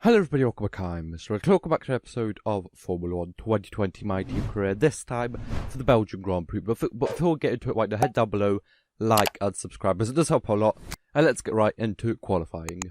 Hello everybody, welcome back. I'm MrRedClaw. Welcome back to an episode of Formula 1 2020 My Team Career, this time for the Belgian Grand Prix. But before we get into it right now, head down below, like and subscribe, as it does help a lot. And let's get right into qualifying.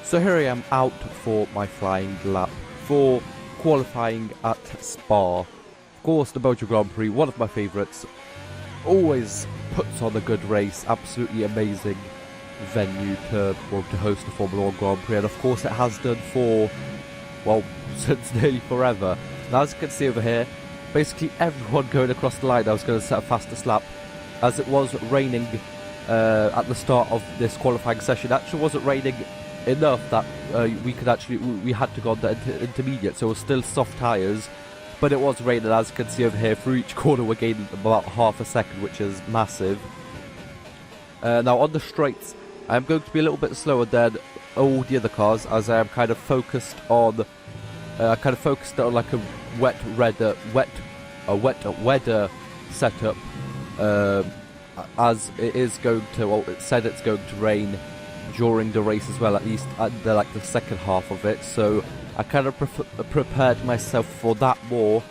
So here I am out for my flying lap for qualifying at Spa. Of course, the Belgian Grand Prix, one of my favourites, always puts on a good race, absolutely amazing venue to host the Formula 1 Grand Prix, and of course it has done for, well, since nearly forever. Now as you can see over here, basically everyone going across the line, I was going to set a fastest lap, as it was raining at the start of this qualifying session. It actually wasn't raining enough that we had to go on the intermediate, so it was still soft tyres, but it was raining. As you can see over here, through each corner we're gaining about half a second, which is massive. Now on the straights I'm going to be a little bit slower than all the other cars, as I am kind of focused on like a wet weather setup, as it is going to, well, it said it's going to rain during the race as well, at least at the second half of it, so I kind of prepared myself for that more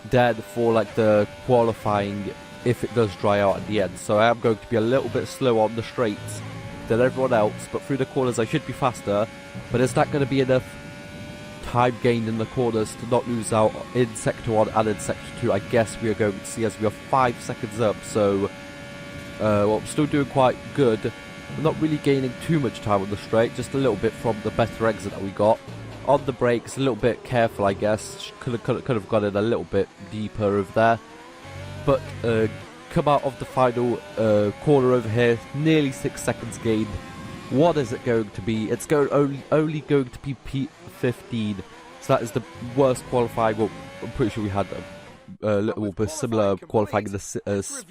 than for the qualifying if it does dry out at the end. So I am going to be a little bit slower on the straights than everyone else, but through the corners I should be faster. But is that going to be enough time gained in the corners to not lose out in Sector 1 and in Sector 2? I guess we are going to see, as we are 5 seconds up, so well, I'm still doing quite good. We're not really gaining too much time on the straight, just a little bit from the better exit that we got. On the brakes, a little bit careful, I guess. Could have got in a little bit deeper over there. But come out of the final corner over here, nearly 6 seconds gained. What is it going to be? It's only going to be P15. So that is the worst qualifying. Well, I'm pretty sure we had a little bit similar qualifying in the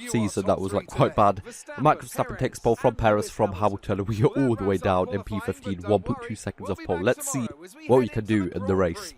season that was quite bad. Max Verstappen takes pole from Perez, from Hamilton, and we are all the way down in P15, 1.2 seconds off pole. Let's see what we can do in the race.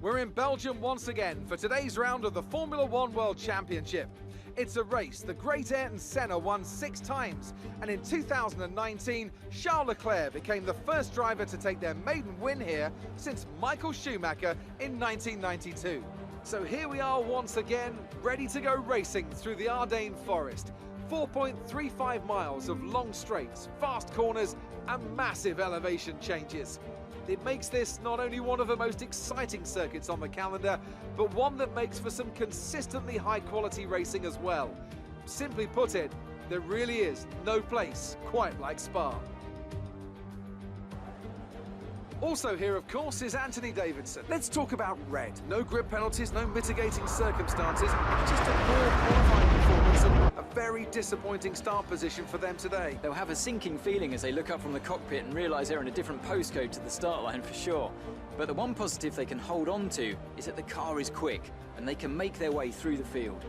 We're in Belgium once again for today's round of the Formula 1 World Championship. It's a race the great Ayrton Senna won 6 times, and in 2019, Charles Leclerc became the first driver to take their maiden win here since Michael Schumacher in 1992. So here we are once again, ready to go racing through the Ardennes forest. 4.35 miles of long straights, fast corners, and massive elevation changes. It makes this not only one of the most exciting circuits on the calendar, but one that makes for some consistently high-quality racing as well. Simply put it, there really is no place quite like Spa. Also here, of course, is Anthony Davidson. Let's talk about red. No grid penalties, no mitigating circumstances, just a poor qualifying performance and a very disappointing start position for them today. They'll have a sinking feeling as they look up from the cockpit and realise they're in a different postcode to the start line for sure. But the one positive they can hold on to is that the car is quick and they can make their way through the field.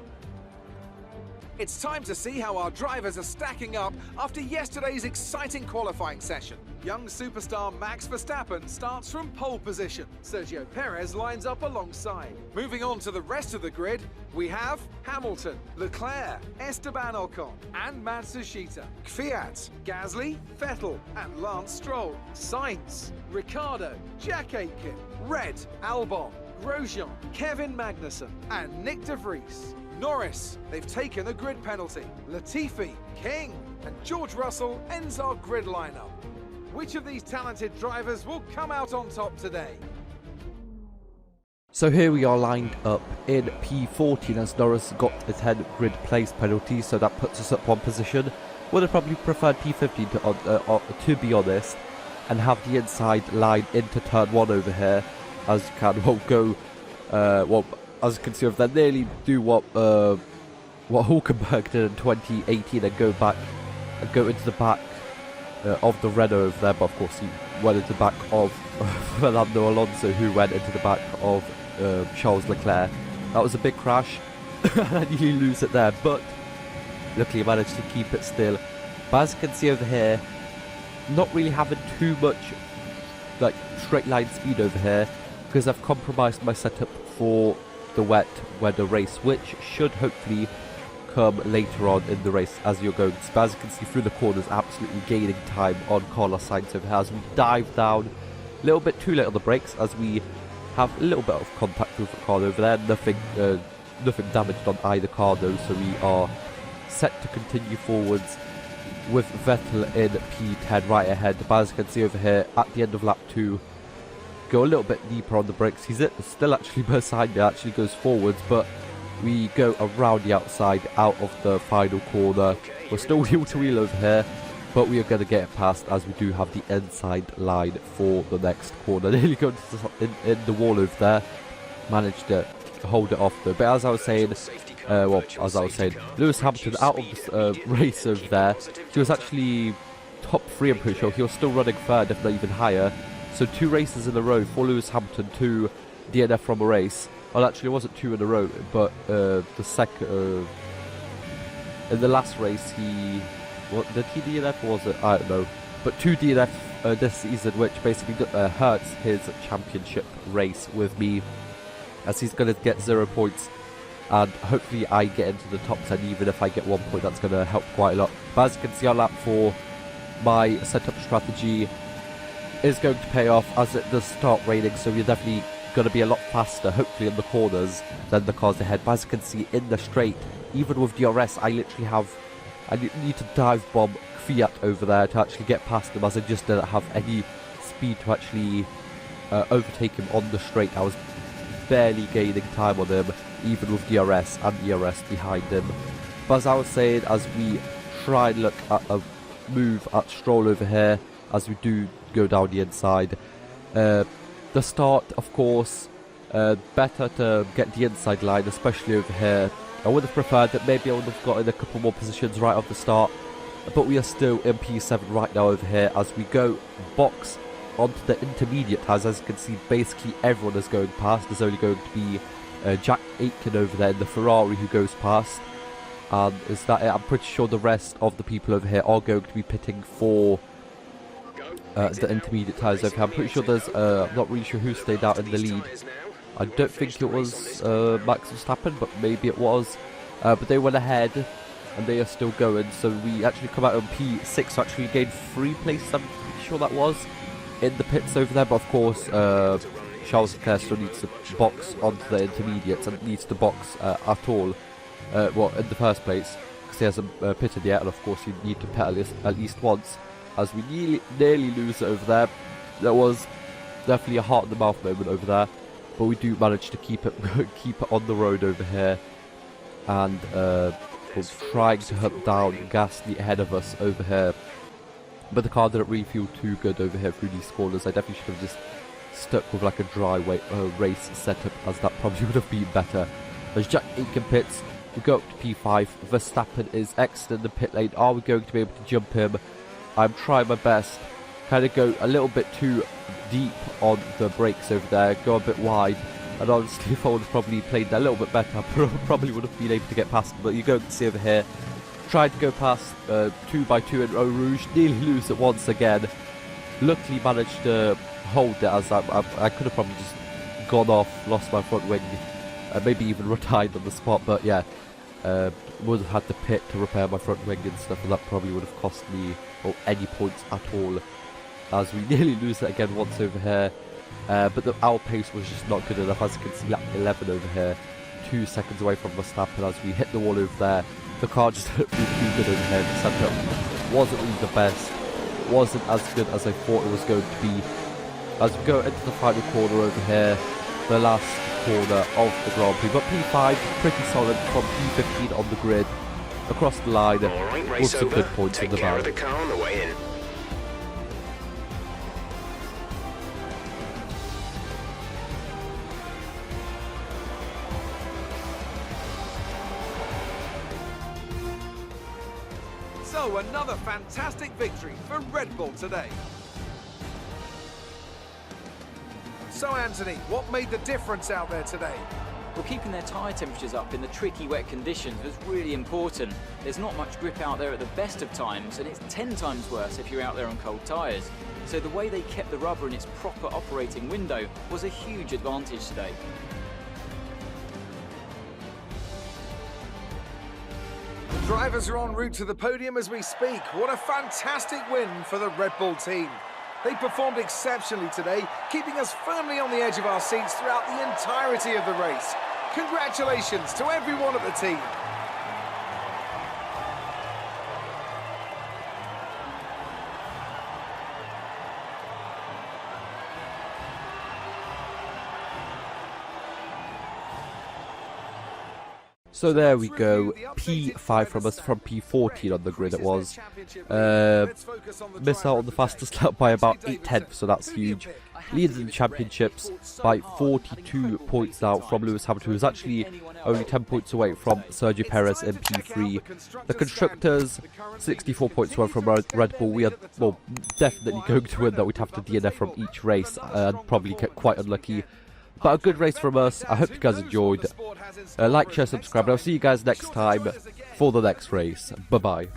It's time to see how our drivers are stacking up after yesterday's exciting qualifying session. Young superstar Max Verstappen starts from pole position. Sergio Perez lines up alongside. Moving on to the rest of the grid, we have Hamilton, Leclerc, Esteban Ocon, and Matsushita, Kvyat, Gasly, Vettel, and Lance Stroll, Sainz, Ricciardo, Jack Aitken, Red, Albon, Grosjean, Kevin Magnussen, and Nick de Vries. Norris, they've taken a grid penalty. Latifi, King, and George Russell ends our grid lineup. Which of these talented drivers will come out on top today? So here we are lined up in P14, as Norris got a 10 grid place penalty, so that puts us up 1 position. Would have probably preferred P15 to be honest, and have the inside line into turn 1 over here, as you can go, well, as you can see, if they nearly do what Hulkenberg did in 2018 and go into the back of the Renault over there, but of course he went into the back of Fernando Alonso, who went into the back of Charles Leclerc. That was a big crash. I nearly lose it there, but luckily I managed to keep it still. But as you can see over here, not really having too much like straight line speed over here, because I've compromised my setup for the wet weather race, which should hopefully come later on in the race as you're going. But as you can see through the corners, absolutely gaining time on Carlos Sainz over here as we dive down a little bit too late on the brakes, as we have a little bit of contact with the car over there. Nothing damaged on either car though, so we are set to continue forwards with Vettel in P10 right ahead. But as you can see over here, at the end of lap 2, go a little bit deeper on the brakes. He's still actually behind me, actually goes forwards, but we go around the outside out of the final corner. We're still wheel to wheel over here, but we are going to get it past as we do have the inside line for the next corner. Nearly going in the wall over there. Managed to hold it off though. But as I was saying, Lewis Hamilton out of this race over there. He was actually top 3, I'm pretty sure. He was still running third, if not even higher. So 2 races in a row for Lewis Hamilton to DNF from a race. Well, actually, it wasn't 2 in a row, but the second in the last race, did he DNF or was it? I don't know. But 2 DNF this season, which basically hurts his championship race with me, as he's going to get 0 points. And hopefully I get into the top 10, even if I get 1 point, that's going to help quite a lot. But as you can see on lap 4, my setup strategy is going to pay off as it does start raining, so we're definitely going to be a lot faster, hopefully in the corners, than the cars ahead. But as you can see in the straight, even with DRS, I literally need to dive bomb Fiat over there to actually get past him, as I just didn't have any speed to actually overtake him on the straight. I was barely gaining time on him, even with DRS and ERS behind him. But as I was saying, as we try and look at a move at Stroll over here, as we do go down the inside, the start, of course, better to get the inside line, especially over here. I would have preferred that maybe I would have gotten a couple more positions right off the start, but we are still in P7 right now over here as we go box onto the intermediate tires. As you can see, basically everyone is going past. There's only going to be Jack Aitken over there in the Ferrari who goes past, and is that it? I'm pretty sure the rest of the people over here are going to be pitting for the intermediate tires over here. I'm pretty sure there's I'm not really sure who stayed out in the lead. I don't think it was Max Verstappen, but maybe it was. But they went ahead and they are still going, so we actually come out on P6 to actually gain 3 places, I'm pretty sure that was, in the pits over there. But of course Charles Leclerc still needs to box onto the intermediates and needs to box at all, well, in the first place, because he hasn't pitted yet, and of course you need to pit at least once, as we nearly lose it over there. There was definitely a heart in the mouth moment over there, but we do manage to keep it on the road over here, and we're trying to hunt down Gasly ahead of us over here. But the car didn't really feel too good over here through these corners. I definitely should have just stuck with like a dry race setup, as that probably would have been better. As Jack Aitken pits, we go up to P5. Verstappen is exiting the pit lane. Are we going to be able to jump him? I'm trying my best. Kind of go a little bit too deep on the brakes over there, go a bit wide. And honestly, if I would have probably played that a little bit better, I probably would have been able to get past him. But you're going to see over here, tried to go past 2x2 in Eau Rouge, nearly lose it once again. Luckily managed to hold it, as I could have probably just gone off, lost my front wing, maybe even retired on the spot. But yeah, would have had to pit to repair my front wing and stuff, and that probably would have cost me any points at all, as we nearly lose it again once over here. But our pace was just not good enough. As you can see, lap 11 over here, 2 seconds away from Verstappen as we hit the wall over there. The car just looked too good over here. The setup wasn't really the best, wasn't as good as I thought it was going to be. As we go into the final corner over here, the last corner of the Grand Prix. But P5, pretty solid from P15 on the grid, across the line, with some good points in the bag. So another fantastic victory for Red Bull today. So Anthony, what made the difference out there today? Well, keeping their tyre temperatures up in the tricky wet conditions was really important. There's not much grip out there at the best of times, and it's 10 times worse if you're out there on cold tyres. So the way they kept the rubber in its proper operating window was a huge advantage today. The drivers are en route to the podium as we speak. What a fantastic win for the Red Bull team. They performed exceptionally today, keeping us firmly on the edge of our seats throughout the entirety of the race. Congratulations to everyone at the team. So there we go, P5 from us, from P14 on the grid it was. Missed out on the fastest lap by about 8/10, so that's huge. Leads in the championships by 42 points now from Lewis Hamilton, who's actually only 10 points away from Sergio Perez in P3. The constructors, 64 points away from Red Bull. We are, well, definitely going to win that. We'd have to DNF from each race and probably get quite unlucky. But a good race from us. I hope you guys enjoyed. Like, share, subscribe, and I'll see you guys next time for the next race. Bye-bye.